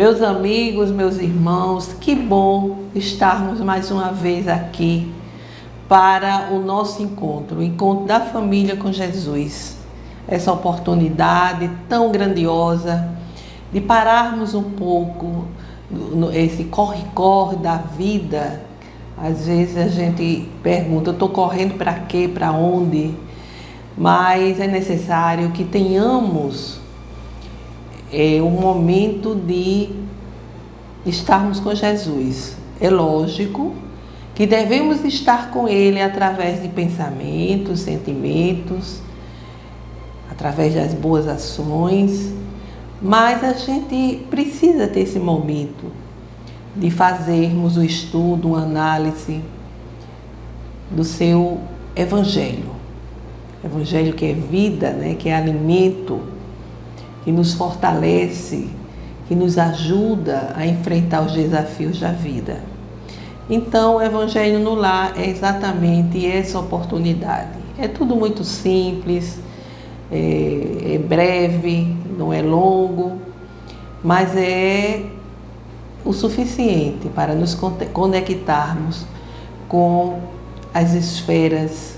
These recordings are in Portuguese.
Meus amigos, meus irmãos, que bom estarmos mais uma vez aqui para o nosso encontro, o encontro da família com Jesus. Essa oportunidade tão grandiosa de pararmos um pouco esse corre-corre da vida. Às vezes a gente pergunta, eu estou correndo para quê, para onde? Mas é necessário que tenhamos um momento de estarmos com Jesus. É lógico que devemos estar com Ele através de pensamentos, sentimentos, através das boas ações, mas a gente precisa ter esse momento de fazermos o estudo, uma análise do seu Evangelho. Evangelho que é vida, né? Que é alimento, que nos fortalece, que nos ajuda a enfrentar os desafios da vida. Então, o Evangelho no Lar é exatamente essa oportunidade. É tudo muito simples, é breve, não é longo, mas é o suficiente para nos conectarmos com as esferas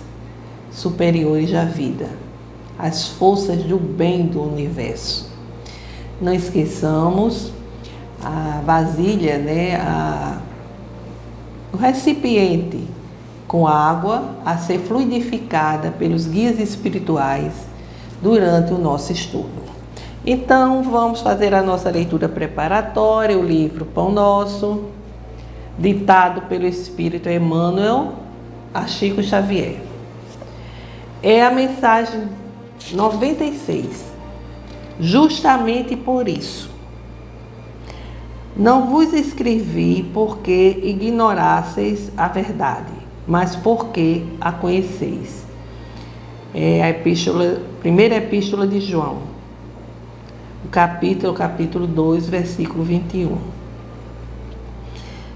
superiores da vida, as forças do bem do universo. Não esqueçamos a vasilha, né, o recipiente com água a ser fluidificada pelos guias espirituais durante o nosso estudo. Então, vamos fazer a nossa leitura preparatória, o livro Pão Nosso, ditado pelo Espírito Emmanuel a Chico Xavier. É a mensagem 96. Justamente por isso, não vos escrevi porque ignorasseis a verdade, mas porque a conheceis. É a primeira epístola de João, o capítulo 2, versículo 21.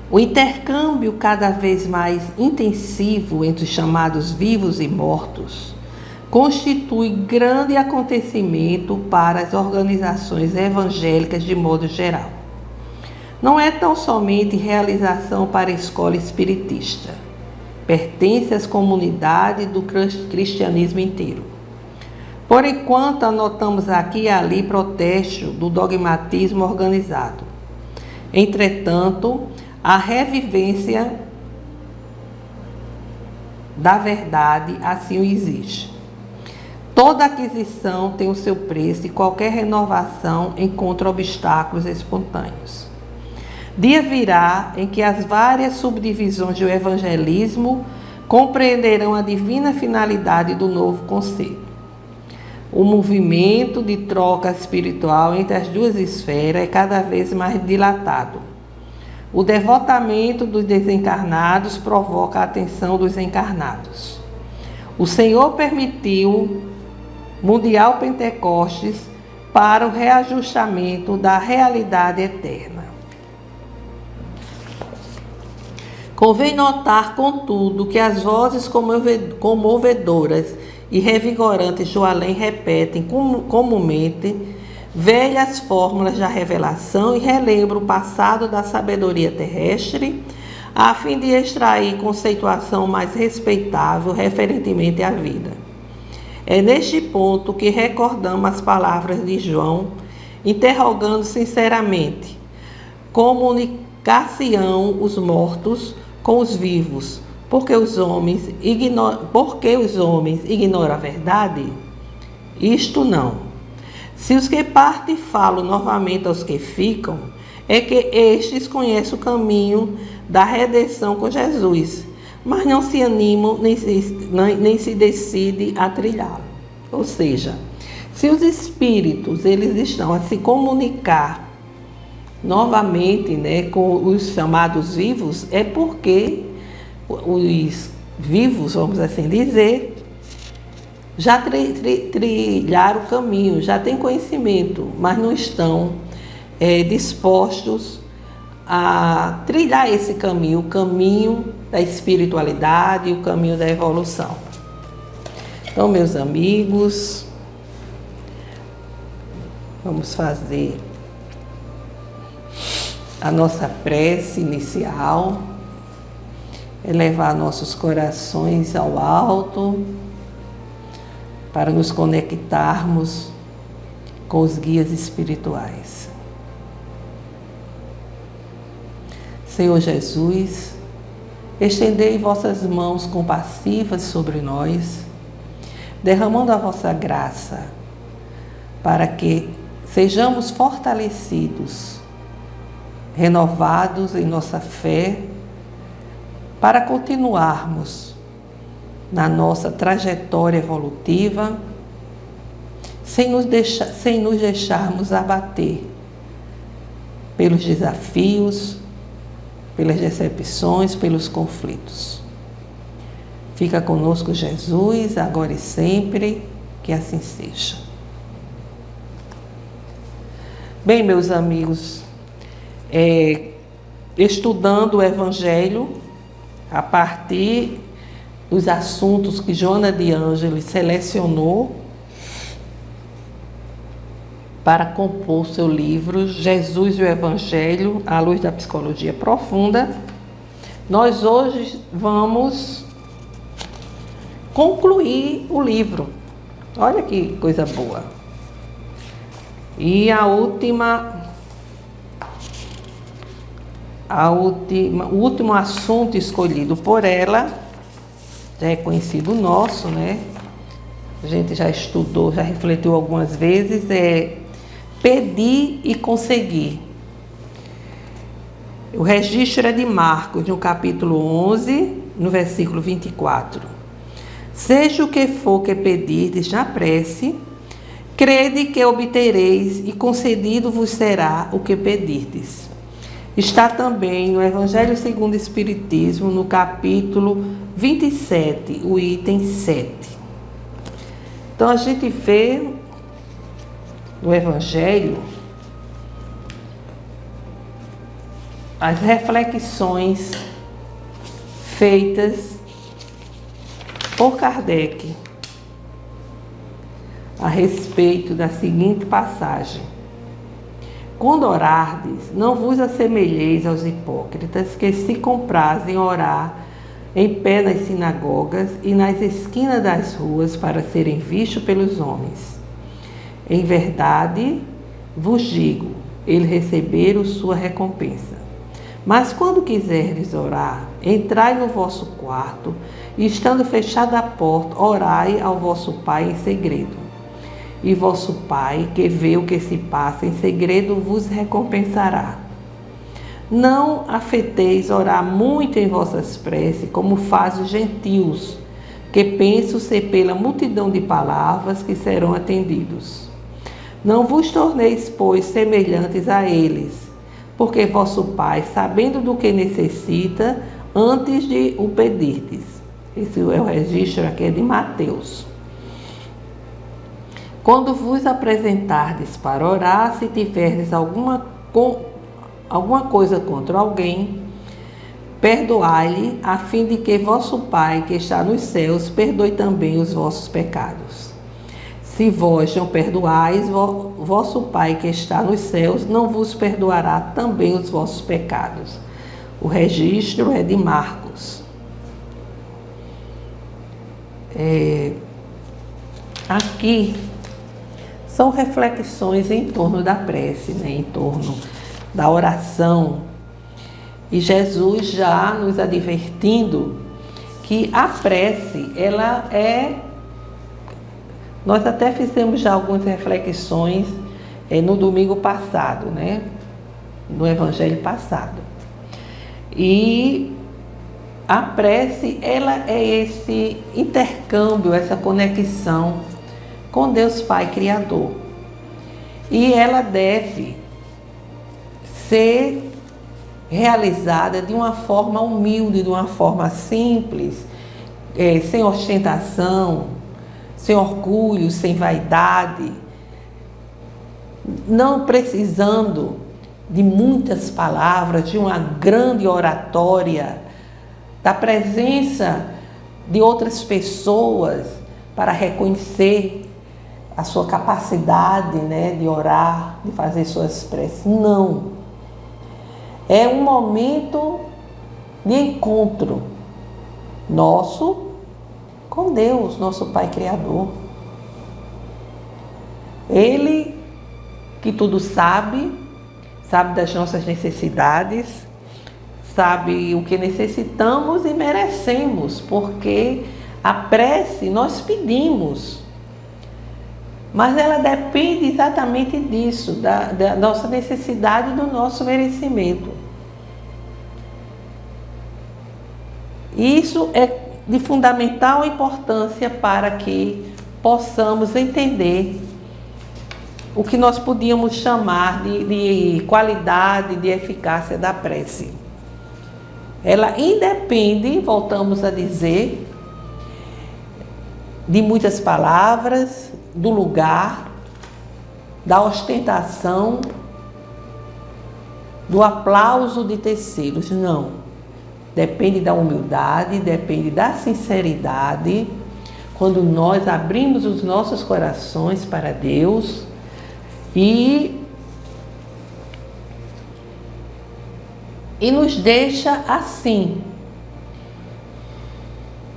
O intercâmbio cada vez mais intensivo entre os chamados vivos e mortos constitui grande acontecimento para as organizações evangélicas de modo geral. Não é tão somente realização para a escola espiritista, pertence às comunidades do cristianismo inteiro. Por enquanto, anotamos aqui e ali protesto do dogmatismo organizado. Entretanto, a revivência da verdade assim o exige. Toda aquisição tem o seu preço e qualquer renovação encontra obstáculos espontâneos. Dia virá em que as várias subdivisões do evangelismo compreenderão a divina finalidade do novo conceito. O movimento de troca espiritual entre as duas esferas é cada vez mais dilatado. O devotamento dos desencarnados provoca a atenção dos encarnados. O Senhor permitiu Mundial Pentecostes para o reajustamento da realidade eterna. Convém notar, contudo, que as vozes comovedoras e revigorantes do além repetem comumente velhas fórmulas da revelação e relembram o passado da sabedoria terrestre, a fim de extrair conceituação mais respeitável referentemente à vida. É neste ponto que recordamos as palavras de João, interrogando sinceramente: comunicar-se-ão os mortos com os vivos, porque os homens ignoram a verdade? Isto não. Se os que partem falam novamente aos que ficam, é que estes conhecem o caminho da redenção com Jesus, mas não se animam nem se decidem a trilhá-lo. Ou seja, se os espíritos eles estão a se comunicar novamente, né, com os chamados vivos, é porque os vivos, vamos assim dizer, já trilharam o caminho, já têm conhecimento, mas não estão dispostos a trilhar esse caminho, o caminho da espiritualidade, o caminho da evolução. Então, meus amigos, vamos fazer a nossa prece inicial, elevar nossos corações ao alto, para nos conectarmos com os guias espirituais. Senhor Jesus, estendei vossas mãos compassivas sobre nós, derramando a vossa graça, para que sejamos fortalecidos, renovados em nossa fé, para continuarmos na nossa trajetória evolutiva, sem nos deixarmos abater pelos desafios, pelas decepções, pelos conflitos. Fica conosco, Jesus, agora e sempre, que assim seja. Bem, meus amigos, estudando o Evangelho a partir dos assuntos que Joana de Ângeles selecionou para compor seu livro Jesus e o Evangelho à luz da psicologia profunda, nós hoje vamos concluir o livro. Olha que coisa boa. E o último assunto escolhido por ela, já é conhecido nosso, né? A gente já estudou, já refletiu algumas vezes, é pedir e conseguir. O registro é de Marcos, no capítulo 11, no versículo 24. Seja o que for que pedirdes na prece, crede que obtereis e concedido vos será o que pedirdes. Está também no Evangelho segundo o Espiritismo, no capítulo 27, o item 7. Então a gente vê no Evangelho as reflexões feitas por Kardec a respeito da seguinte passagem: quando orardes, não vos assemelheis aos hipócritas que se comprazem orar em pé nas sinagogas e nas esquinas das ruas para serem vistos pelos homens. Em verdade, vos digo, eles receberam sua recompensa. Mas quando quiserdes orar, entrai no vosso quarto e, estando fechada a porta, orai ao vosso Pai em segredo. E vosso Pai, que vê o que se passa em segredo, vos recompensará. Não afeteis orar muito em vossas preces, como fazem os gentios, que pensam ser pela multidão de palavras que serão atendidos. Não vos torneis, pois, semelhantes a eles, porque vosso Pai, sabendo do que necessita, antes de o pedirdes. Esse é o registro aqui, é de Mateus. Quando vos apresentardes para orar, se tiverdes alguma coisa contra alguém, perdoai-lhe, a fim de que vosso Pai, que está nos céus, perdoe também os vossos pecados. Se vós não perdoais, vosso Pai, que está nos céus, não vos perdoará também os vossos pecados. O registro é de Marcos. Aqui são reflexões em torno da prece, né? Em torno da oração. E Jesus já nos advertindo que a prece, ela é... Nós até fizemos já algumas reflexões no domingo passado, né? No Evangelho passado. E a prece, ela é esse intercâmbio, essa conexão com Deus Pai Criador. E ela deve ser realizada de uma forma humilde, de uma forma simples, sem ostentação, sem orgulho, sem vaidade, não precisando de muitas palavras, de uma grande oratória, da presença de outras pessoas para reconhecer a sua capacidade, né, de orar, de fazer suas preces. Não. É um momento de encontro nosso com Deus, nosso Pai Criador. Ele que tudo sabe, sabe das nossas necessidades, sabe o que necessitamos e merecemos, porque a prece nós pedimos, mas ela depende exatamente disso, da nossa necessidade e do nosso merecimento. Isso é de fundamental importância para que possamos entender o que nós podíamos chamar de qualidade, de eficácia da prece. Ela independe, voltamos a dizer, de muitas palavras, do lugar, da ostentação, do aplauso de terceiros. Não. Depende da humildade, depende da sinceridade. Quando nós abrimos os nossos corações para Deus e nos deixa assim,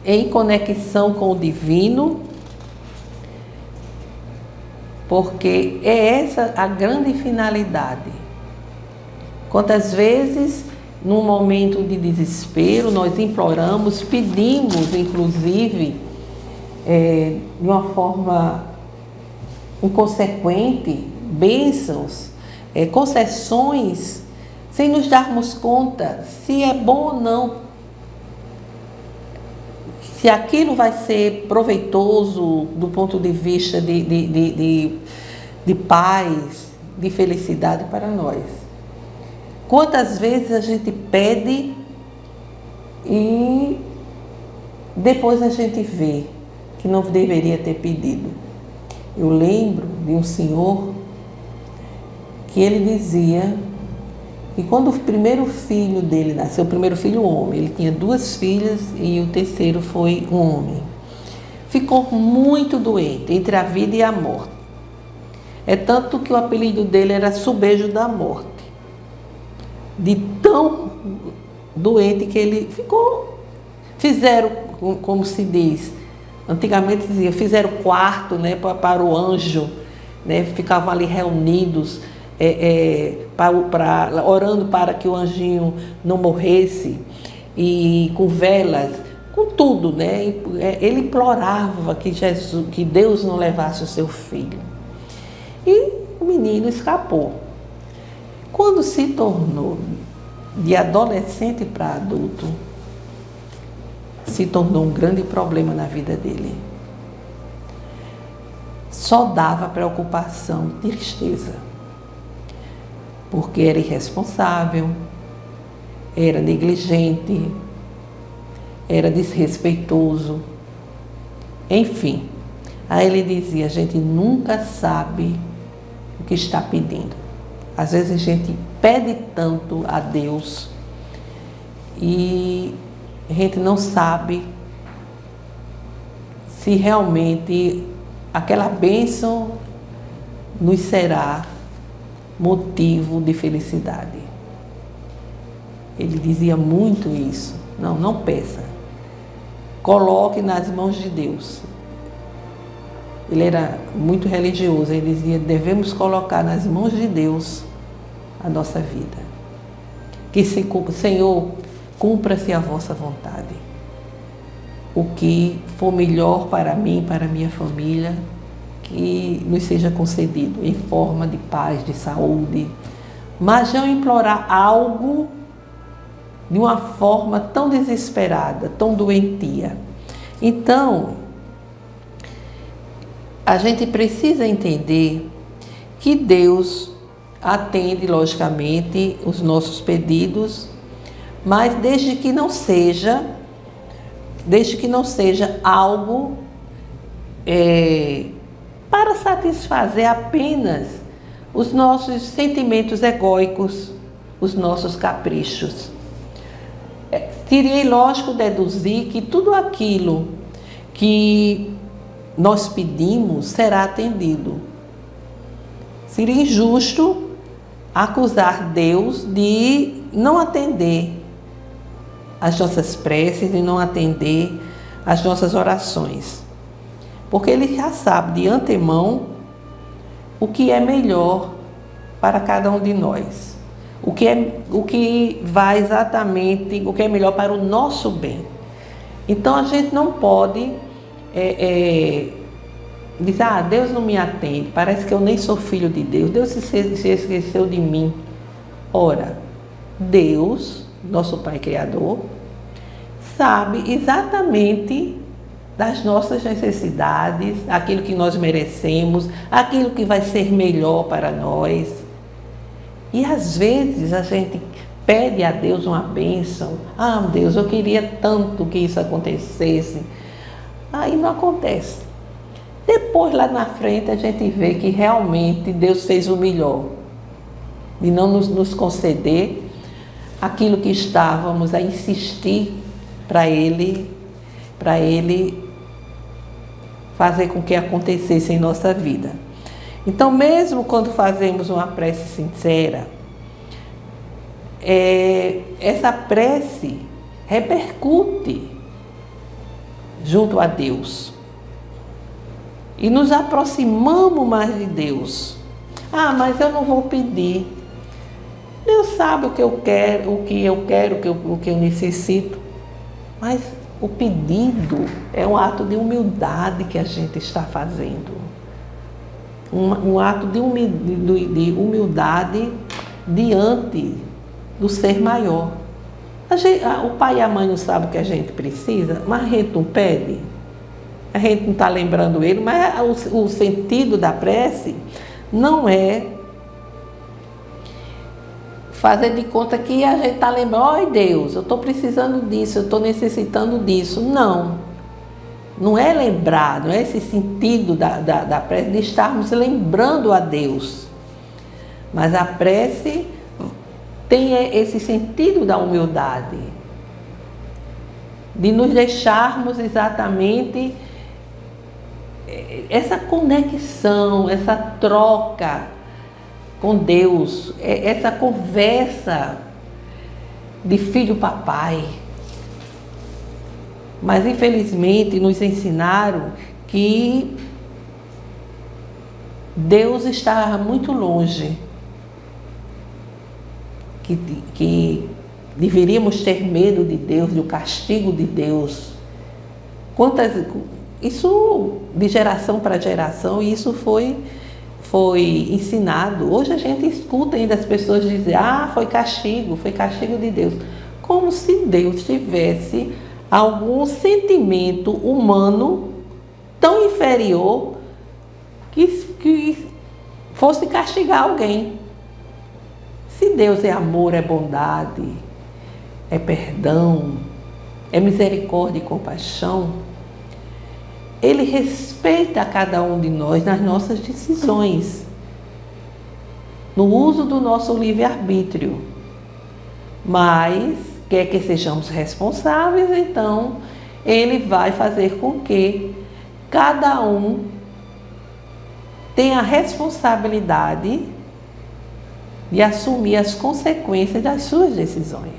em conexão com o divino, porque é essa a grande finalidade. Quantas vezes, num momento de desespero, nós imploramos, pedimos, inclusive, de uma forma inconsequente, bênçãos, concessões, sem nos darmos conta se é bom ou não, se aquilo vai ser proveitoso do ponto de vista de paz, de felicidade para nós. Quantas vezes a gente pede e depois a gente vê que não deveria ter pedido. Eu lembro de um senhor que ele dizia que quando o primeiro filho dele nasceu, o primeiro filho homem, ele tinha 2 filhas e o terceiro foi um homem, ficou muito doente, entre a vida e a morte. É tanto que o apelido dele era Subejo da Morte, de tão doente que ele ficou. Fizeram, como se diz, antigamente dizia, fizeram quarto, né, para o anjo, né, ficavam ali reunidos, orando para que o anjinho não morresse, e com velas, com tudo, né? Ele implorava que Deus não levasse o seu filho. E o menino escapou. Quando se tornou de adolescente para adulto, se tornou um grande problema na vida dele. Só dava preocupação, tristeza. Porque era irresponsável, era negligente, era desrespeitoso, enfim. Aí ele dizia, a gente nunca sabe o que está pedindo. Às vezes a gente pede tanto a Deus e a gente não sabe se realmente aquela bênção nos será motivo de felicidade. Ele dizia muito isso. Não peça. Coloque nas mãos de Deus. Ele era muito religioso. Ele dizia, devemos colocar nas mãos de Deus a nossa vida. Que Senhor, cumpra-se a vossa vontade. O que for melhor para mim, para a minha família, que nos seja concedido em forma de paz, de saúde, mas não implorar algo de uma forma tão desesperada, tão doentia. Então, a gente precisa entender que Deus atende, logicamente, os nossos pedidos, mas desde que não seja algo para satisfazer apenas os nossos sentimentos egóicos, os nossos caprichos. Seria ilógico deduzir que tudo aquilo que nós pedimos será atendido. Seria injusto acusar Deus de não atender as nossas preces, de não atender as nossas orações. Porque Ele já sabe de antemão o que é melhor para cada um de nós. O que vai exatamente, o que é melhor para o nosso bem. Então a gente não pode dizer, Deus não me atende, parece que eu nem sou filho de Deus, Deus se esqueceu de mim. Ora, Deus, nosso Pai Criador, sabe exatamente das nossas necessidades, aquilo que nós merecemos, aquilo que vai ser melhor para nós. E às vezes a gente pede a Deus uma bênção. Deus, eu queria tanto que isso acontecesse. Aí não acontece. Depois, lá na frente, a gente vê que realmente Deus fez o melhor. De não nos conceder aquilo que estávamos a insistir para Ele fazer com que acontecesse em nossa vida. Então, mesmo quando fazemos uma prece sincera, essa prece repercute junto a Deus. E nos aproximamos mais de Deus. Mas eu não vou pedir. Deus sabe o que eu quero, o que eu necessito. Mas o pedido é um ato de humildade que a gente está fazendo. Um ato de humildade diante do ser maior. O pai e a mãe não sabem o que a gente precisa, mas a gente não pede. A gente não está lembrando ele, mas o sentido da prece não é fazer de conta que a gente está lembrando, Deus, eu estou precisando disso, eu estou necessitando disso. Não é lembrar, não é esse sentido da prece de estarmos lembrando a Deus. Mas a prece tem esse sentido da humildade, de nos deixarmos exatamente essa conexão, essa troca com Deus, essa conversa de filho papai. Mas infelizmente nos ensinaram que Deus está muito longe, que deveríamos ter medo de Deus, do castigo de Deus. Isso de geração para geração, e isso foi ensinado. Hoje a gente escuta ainda as pessoas dizer, foi castigo de Deus. Como se Deus tivesse algum sentimento humano tão inferior que fosse castigar alguém. Se Deus é amor, é bondade, é perdão, é misericórdia e compaixão, Ele respeita a cada um de nós nas nossas decisões, no uso do nosso livre-arbítrio, mas quer que sejamos responsáveis, então Ele vai fazer com que cada um tenha a responsabilidade de assumir as consequências das suas decisões.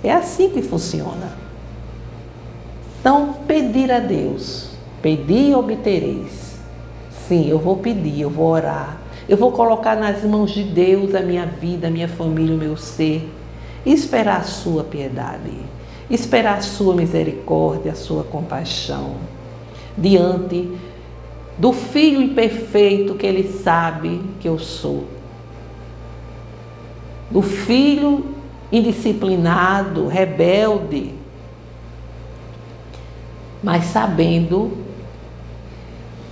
É assim que funciona. Então, pedir a Deus, pedir e obtereis. Sim, eu vou pedir, eu vou orar, eu vou colocar nas mãos de Deus a minha vida, a minha família, o meu ser, e esperar a sua piedade, esperar a sua misericórdia, a sua compaixão, diante do Filho imperfeito que Ele sabe que eu sou, do filho indisciplinado, rebelde, mas sabendo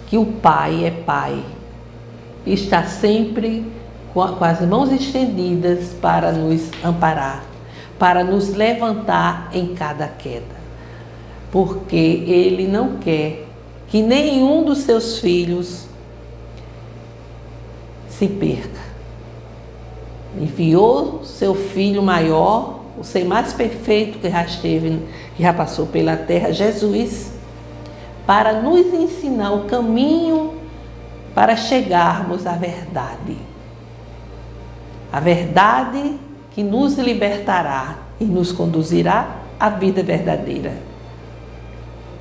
que o Pai é Pai e está sempre com as mãos estendidas para nos amparar, para nos levantar em cada queda, porque Ele não quer que nenhum dos seus filhos se perca. Enviou seu Filho maior, o ser mais perfeito que já passou pela terra, Jesus, para nos ensinar o caminho para chegarmos à verdade. A verdade que nos libertará e nos conduzirá à vida verdadeira,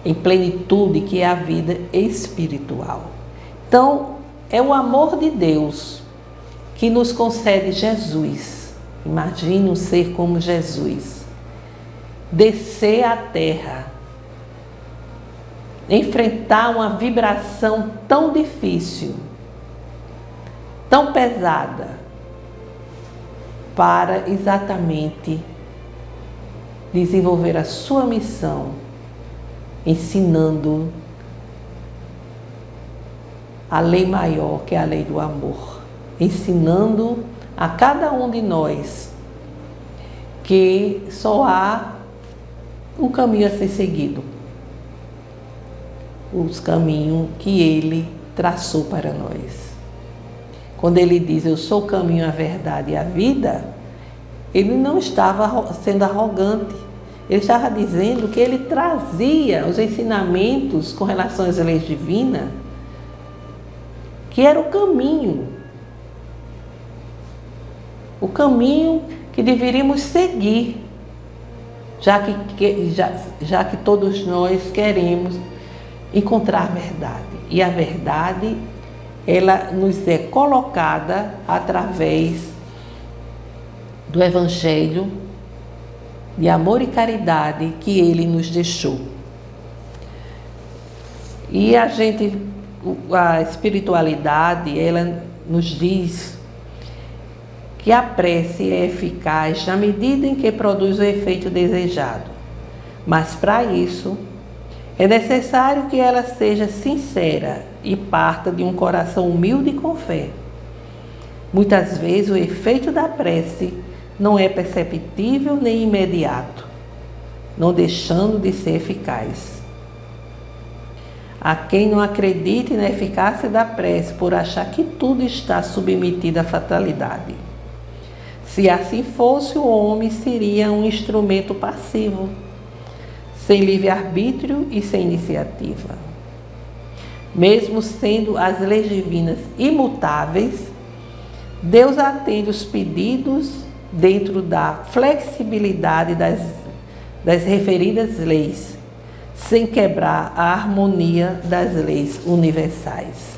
em plenitude, que é a vida espiritual. Então, é o amor de Deus que nos concede Jesus. Imagine um ser como Jesus, descer à terra, enfrentar uma vibração tão difícil, tão pesada, para exatamente desenvolver a sua missão, ensinando a lei maior, que é a lei do amor, ensinando a cada um de nós que só há um caminho a ser seguido, os caminhos que Ele traçou para nós. Quando Ele diz, eu sou o caminho, a verdade e a vida, Ele não estava sendo arrogante. Ele estava dizendo que Ele trazia os ensinamentos com relação às leis divinas, que era o caminho que deveríamos seguir, já que todos nós queremos encontrar a verdade. E a verdade, ela nos é colocada através do Evangelho de amor e caridade que Ele nos deixou. E a espiritualidade, ela nos diz que a prece é eficaz na medida em que produz o efeito desejado. Mas para isso, é necessário que ela seja sincera e parta de um coração humilde e com fé. Muitas vezes o efeito da prece não é perceptível nem imediato, não deixando de ser eficaz. Há quem não acredite na eficácia da prece por achar que tudo está submetido à fatalidade. Se assim fosse, o homem seria um instrumento passivo, sem livre-arbítrio e sem iniciativa. Mesmo sendo as leis divinas imutáveis, Deus atende os pedidos dentro da flexibilidade das referidas leis, sem quebrar a harmonia das leis universais.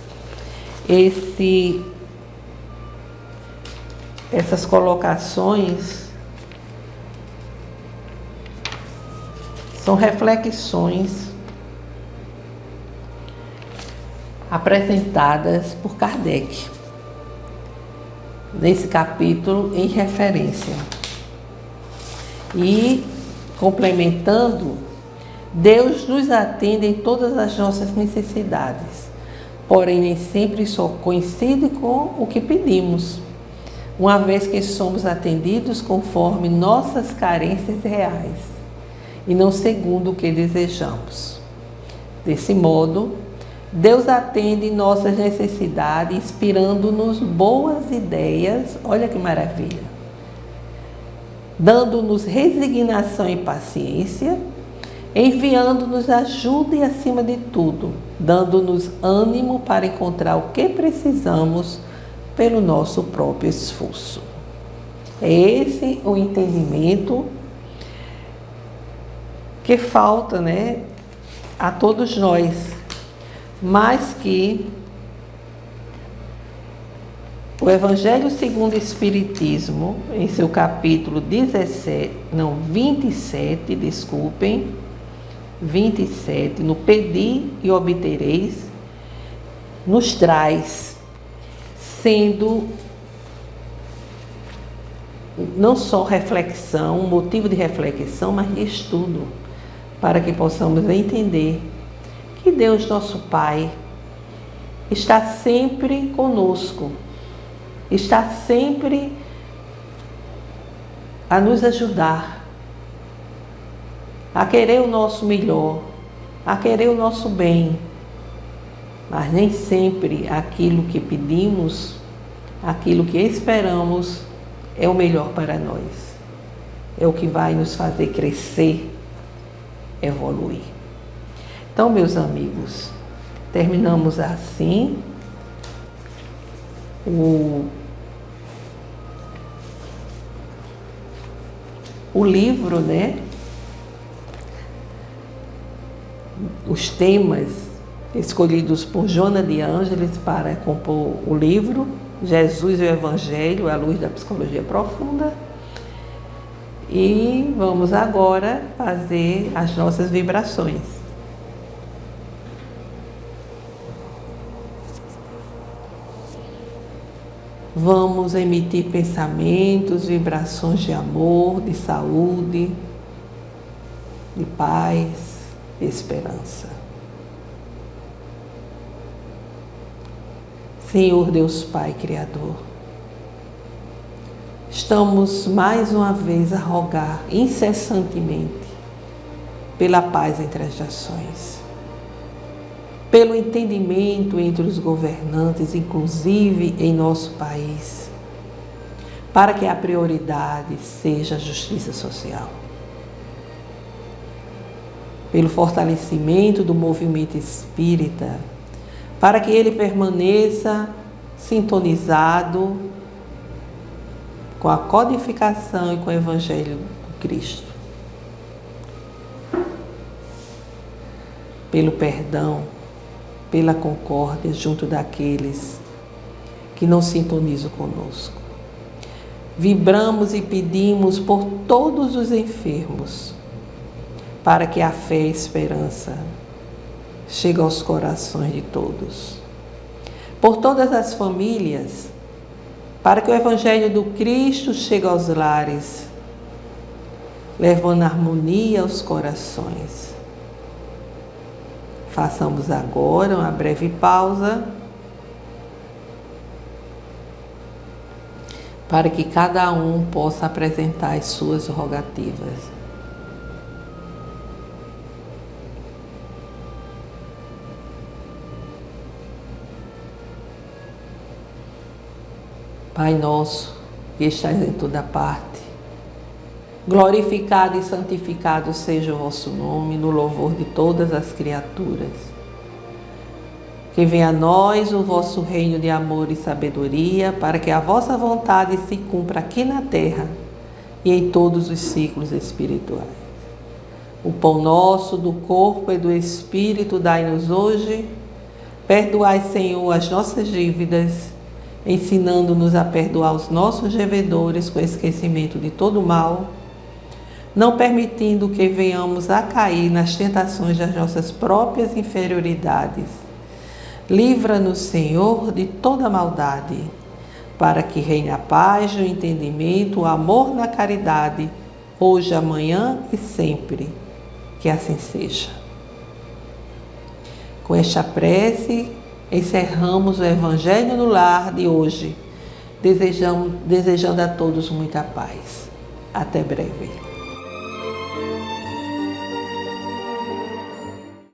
Essas colocações são reflexões apresentadas por Kardec nesse capítulo em referência. E, complementando, Deus nos atende em todas as nossas necessidades, porém nem sempre só coincide com o que pedimos, uma vez que somos atendidos conforme nossas carências reais e não segundo o que desejamos. Desse modo, Deus atende nossas necessidades, inspirando-nos boas ideias, olha que maravilha, dando-nos resignação e paciência, enviando-nos ajuda e, acima de tudo, dando-nos ânimo para encontrar o que precisamos pelo nosso próprio esforço. É esse o entendimento que falta, a todos nós, mas que o Evangelho segundo o Espiritismo, em seu capítulo 27, no Pedi e Obtereis, nos traz, sendo não só reflexão, motivo de reflexão, mas de estudo, para que possamos entender que Deus, nosso Pai, está sempre conosco, está sempre a nos ajudar, a querer o nosso melhor, a querer o nosso bem, mas nem sempre aquilo que pedimos, aquilo que esperamos, é o melhor para nós. É o que vai nos fazer crescer, evoluir. Então, meus amigos, terminamos assim o livro, né? Os temas escolhidos por Joana de Ângeles para compor o livro Jesus e o Evangelho, à luz da psicologia profunda. E vamos agora fazer as nossas vibrações. Vamos emitir pensamentos, vibrações de amor, de saúde, de paz, de esperança. Senhor Deus Pai Criador, estamos mais uma vez a rogar incessantemente pela paz entre as nações, pelo entendimento entre os governantes, inclusive em nosso país, para que a prioridade seja a justiça social, pelo fortalecimento do movimento espírita, para que ele permaneça sintonizado com a codificação e com o Evangelho de Cristo. Pelo perdão, pela concórdia junto daqueles que não sintonizam conosco. Vibramos e pedimos por todos os enfermos, para que a fé e a esperança cheguem aos corações de todos. Por todas as famílias, para que o Evangelho do Cristo chegue aos lares, levando harmonia aos corações. Façamos agora uma breve pausa para que cada um possa apresentar as suas rogativas. Pai nosso, que estás em toda parte, glorificado e santificado seja o vosso nome no louvor de todas as criaturas. Que venha a nós o vosso reino de amor e sabedoria, para que a vossa vontade se cumpra aqui na terra e em todos os ciclos espirituais. O pão nosso do corpo e do espírito dai-nos hoje. Perdoai, Senhor, as nossas dívidas, ensinando-nos a perdoar os nossos devedores com esquecimento de todo mal, não permitindo que venhamos a cair nas tentações das nossas próprias inferioridades. Livra-nos, Senhor, de toda maldade, para que reine a paz, o entendimento, o amor na caridade, hoje, amanhã e sempre. Que assim seja. Com esta prece, encerramos o Evangelho no Lar de hoje, desejando a todos muita paz. Até breve.